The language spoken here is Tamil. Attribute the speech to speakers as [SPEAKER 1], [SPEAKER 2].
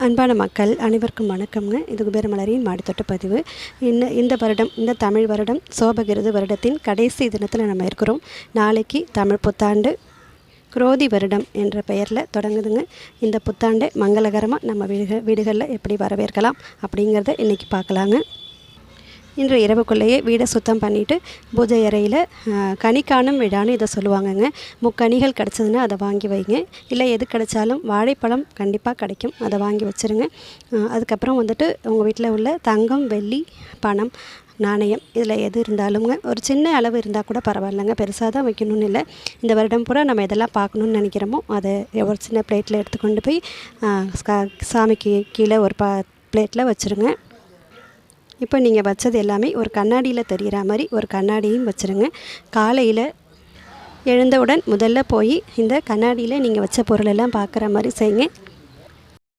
[SPEAKER 1] அன்பான மக்கள் அனைவருக்கும் வணக்கம்ங்க. இது குபேரமலரின் மாடித்தோட்ட பதிவு. இந்த வருடம், இந்த தமிழ் வருடம் சோபகிருது வருடத்தின் கடைசி தினத்தில் நம்ம இருக்கிறோம். நாளைக்கு தமிழ் புத்தாண்டு குரோதி வருடம் என்ற பெயரில் தொடங்குதுங்க. இந்த புத்தாண்டை மங்களகரமாக நம்ம வீடுகளில் எப்படி வரவேற்கலாம் அப்படிங்கிறத இன்றைக்கி பார்க்கலாங்க. இன்று இரவுக்குள்ளேயே வீடை சுத்தம் பண்ணிவிட்டு பூஜை அறையில் கனி காணும் விழான்னு இதை சொல்லுவாங்கங்க. முக்கனிகள் கிடச்சதுன்னா அதை வாங்கி வைங்க. இல்லை எது கிடைச்சாலும் வாழைப்பழம் கண்டிப்பாக கிடைக்கும், அதை வாங்கி வச்சுருங்க. அதுக்கப்புறம் உங்கள் வீட்டில் உள்ள தங்கம், வெள்ளி, பணம், நாணயம் இதில் எது இருந்தாலுங்க ஒரு சின்ன அளவு இருந்தால் கூட பரவாயில்லைங்க, பெருசாக தான் வைக்கணும்னு இல்லை. இந்த வருடம் பூரா நம்ம எதெல்லாம் பார்க்கணுன்னு நினைக்கிறோமோ அதை ஒரு சின்ன பிளேட்டில் எடுத்துக்கொண்டு போய் சாமிக்கு கீழே ஒரு பிளேட்டில் வச்சுருங்க. இப்போ நீங்கள் வச்சது எல்லாமே ஒரு கண்ணாடியில் தெரிகிற மாதிரி ஒரு கண்ணாடியும் வச்சுருங்க. காலையில் எழுந்தவுடன் முதல்ல போய் இந்த கண்ணாடியில் நீங்கள் வச்ச பொருளெல்லாம் பார்க்குற மாதிரி செய்யுங்க.